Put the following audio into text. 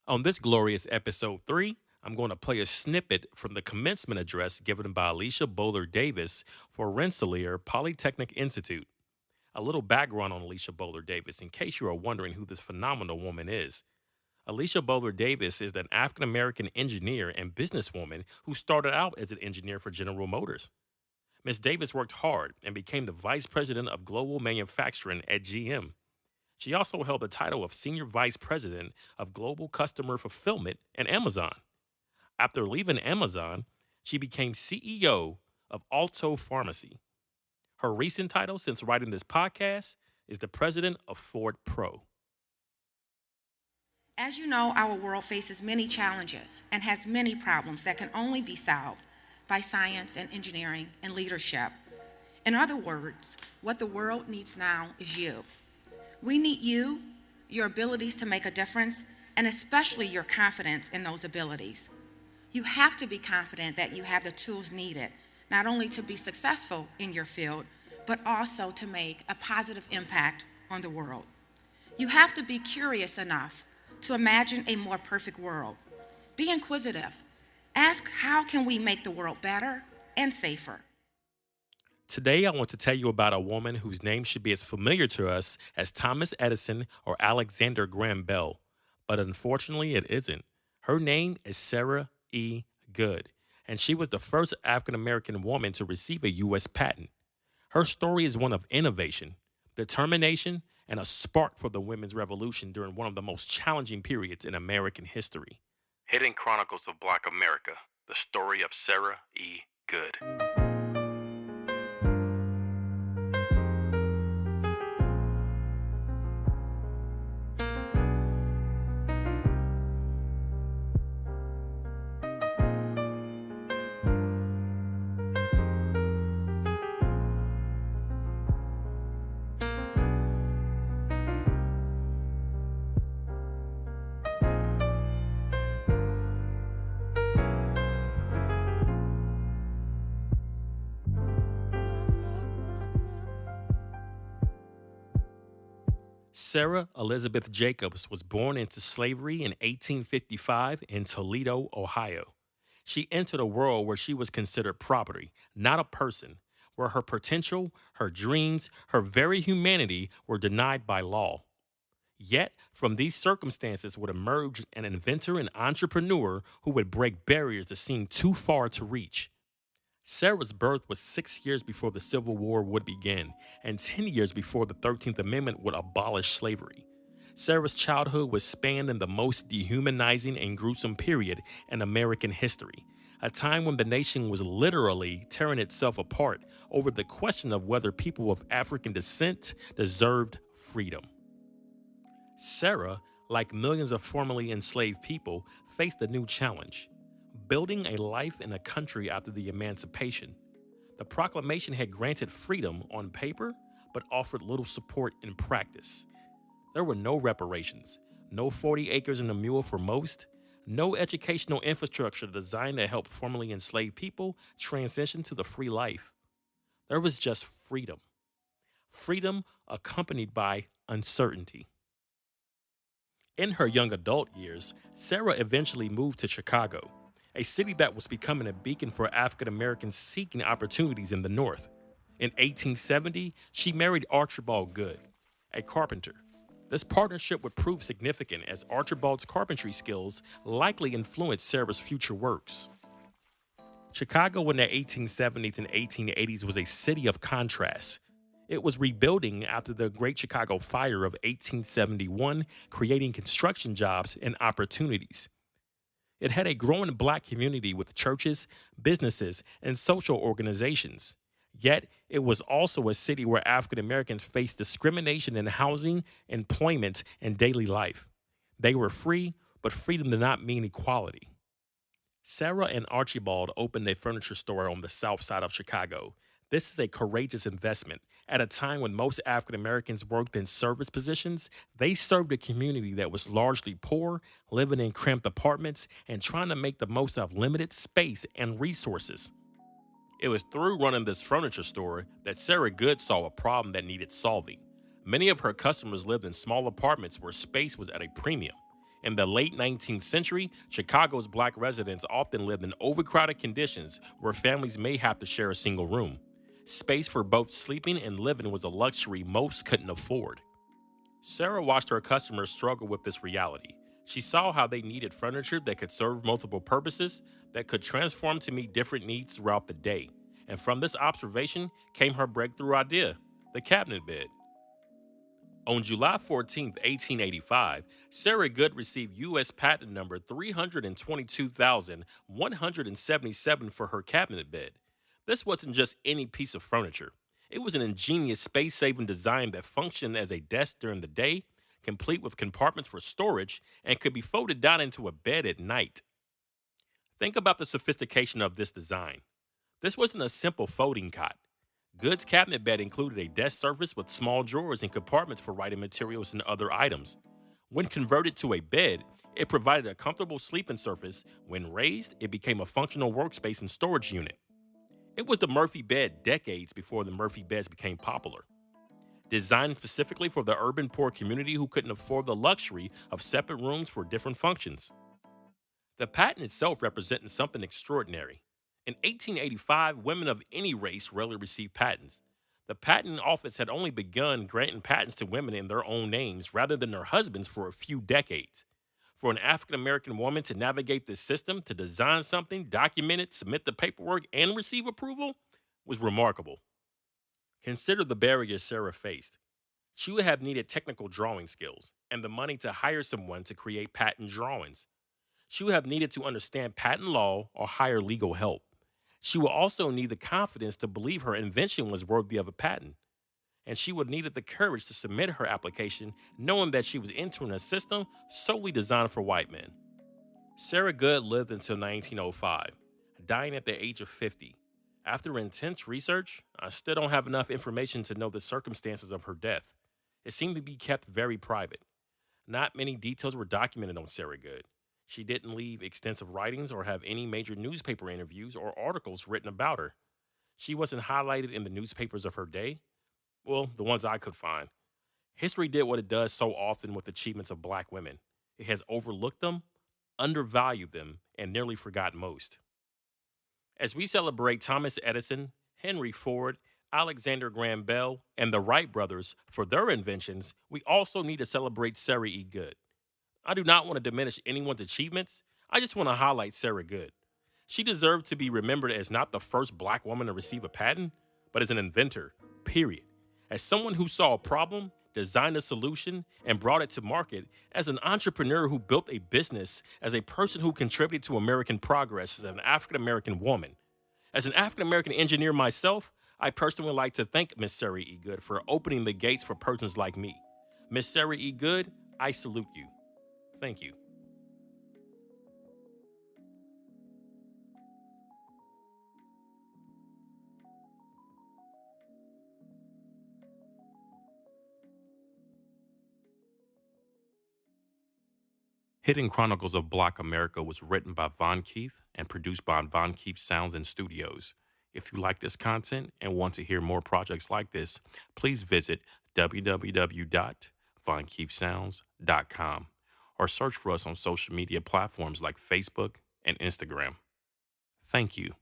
On this glorious episode 3, I'm going to play a snippet from the commencement address given by Alicia Bowler Davis for Rensselaer Polytechnic Institute. A little background on Alicia Bowler Davis in case you are wondering who this phenomenal woman is. Alicia Bowler Davis is an African American engineer and businesswoman who started out as an engineer for General Motors. Ms. Davis worked hard and became the vice president of global manufacturing at GM. She also held the title of Senior Vice President of Global Customer Fulfillment at Amazon. After leaving Amazon, she became CEO of Alto Pharmacy. Her recent title since writing this podcast is the President of Ford Pro. As you know, our world faces many challenges and has many problems that can only be solved by science and engineering and leadership. In other words, what the world needs now is you. We need you, your abilities to make a difference, and especially your confidence in those abilities. You have to be confident that you have the tools needed, not only to be successful in your field, but also to make a positive impact on the world. You have to be curious enough to imagine a more perfect world. Be inquisitive. Ask, how can we make the world better and safer? Today, I want to tell you about a woman whose name should be as familiar to us as Thomas Edison or Alexander Graham Bell, but unfortunately it isn't. Her name is Sarah E. Goode, and she was the first African American woman to receive a U.S. patent. Her story is one of innovation, determination, and a spark for the women's revolution during one of the most challenging periods in American history. Hidden Chronicles of Black America, the story of Sarah E. Goode. Sarah Elizabeth Jacobs was born into slavery in 1855 in Toledo, Ohio. She entered a world where she was considered property, not a person, where her potential, her dreams, her very humanity were denied by law. Yet, from these circumstances would emerge an inventor and entrepreneur who would break barriers that seemed too far to reach. Sarah's birth was 6 years before the Civil War would begin, and 10 years before the 13th Amendment would abolish slavery. Sarah's childhood was spanned in the most dehumanizing and gruesome period in American history, a time when the nation was literally tearing itself apart over the question of whether people of African descent deserved freedom. Sarah, like millions of formerly enslaved people, faced a new challenge: building a life in a country after the emancipation. The proclamation had granted freedom on paper, but offered little support in practice. There were no reparations, no 40 acres and a mule for most, no educational infrastructure designed to help formerly enslaved people transition to the free life. There was just freedom. Freedom accompanied by uncertainty. In her young adult years, Sarah eventually moved to Chicago, a city that was becoming a beacon for African Americans seeking opportunities in the North. In 1870, she married Archibald Goode, a carpenter. This partnership would prove significant as Archibald's carpentry skills likely influenced Sarah's future works. Chicago in the 1870s and 1880s was a city of contrasts. It was rebuilding after the Great Chicago Fire of 1871, creating construction jobs and opportunities. It had a growing black community with churches, businesses, and social organizations. Yet, it was also a city where African Americans faced discrimination in housing, employment, and daily life. They were free, but freedom did not mean equality. Sarah and Archibald opened a furniture store on the south side of Chicago. This is a courageous investment. At a time when most African Americans worked in service positions, they served a community that was largely poor, living in cramped apartments, and trying to make the most of limited space and resources. It was through running this furniture store that Sarah Goode saw a problem that needed solving. Many of her customers lived in small apartments where space was at a premium. In the late 19th century, Chicago's black residents often lived in overcrowded conditions where families may have to share a single room. Space for both sleeping and living was a luxury most couldn't afford. Sarah watched her customers struggle with this reality. She saw how they needed furniture that could serve multiple purposes, that could transform to meet different needs throughout the day. And from this observation came her breakthrough idea, the cabinet bed. On July 14, 1885, Sarah Goode received U.S. patent number 322,177 for her cabinet bed. This wasn't just any piece of furniture. It was an ingenious space-saving design that functioned as a desk during the day, complete with compartments for storage, and could be folded down into a bed at night. Think about the sophistication of this design. This wasn't a simple folding cot. Goode's cabinet bed included a desk surface with small drawers and compartments for writing materials and other items. When converted to a bed, it provided a comfortable sleeping surface. When raised, it became a functional workspace and storage unit. It was the Murphy bed decades before the Murphy beds became popular. Designed specifically for the urban poor community who couldn't afford the luxury of separate rooms for different functions. The patent itself represented something extraordinary. In 1885, women of any race rarely received patents. The patent office had only begun granting patents to women in their own names rather than their husbands for a few decades. For an African American woman to navigate this system, to design something, document it, submit the paperwork, and receive approval was remarkable. Consider the barriers Sarah faced. She would have needed technical drawing skills and the money to hire someone to create patent drawings. She would have needed to understand patent law or hire legal help. She would also need the confidence to believe her invention was worthy of a patent. And she would needed the courage to submit her application, knowing that she was entering a system solely designed for white men. Sarah Goode lived until 1905, dying at the age of 50. After intense research, I still don't have enough information to know the circumstances of her death. It seemed to be kept very private. Not many details were documented on Sarah Goode. She didn't leave extensive writings or have any major newspaper interviews or articles written about her. She wasn't highlighted in the newspapers of her day. Well, the ones I could find. History did what it does so often with achievements of black women. It has overlooked them, undervalued them, and nearly forgotten most. As we celebrate Thomas Edison, Henry Ford, Alexander Graham Bell, and the Wright brothers for their inventions, we also need to celebrate Sarah E. Goode. I do not want to diminish anyone's achievements. I just want to highlight Sarah Goode. She deserved to be remembered as not the first black woman to receive a patent, but as an inventor, period. As someone who saw a problem, designed a solution, and brought it to market, as an entrepreneur who built a business, as a person who contributed to American progress, as an African American woman. As an African American engineer myself, I personally would like to thank Miss Sarah E. Goode for opening the gates for persons like me. Miss Sarah E. Goode, I salute you. Thank you. Hidden Chronicles of Black America was written by Von Keith and produced by Von Keith Sounds and Studios. If you like this content and want to hear more projects like this, please visit www.vonkeithsounds.com or search for us on social media platforms like Facebook and Instagram. Thank you.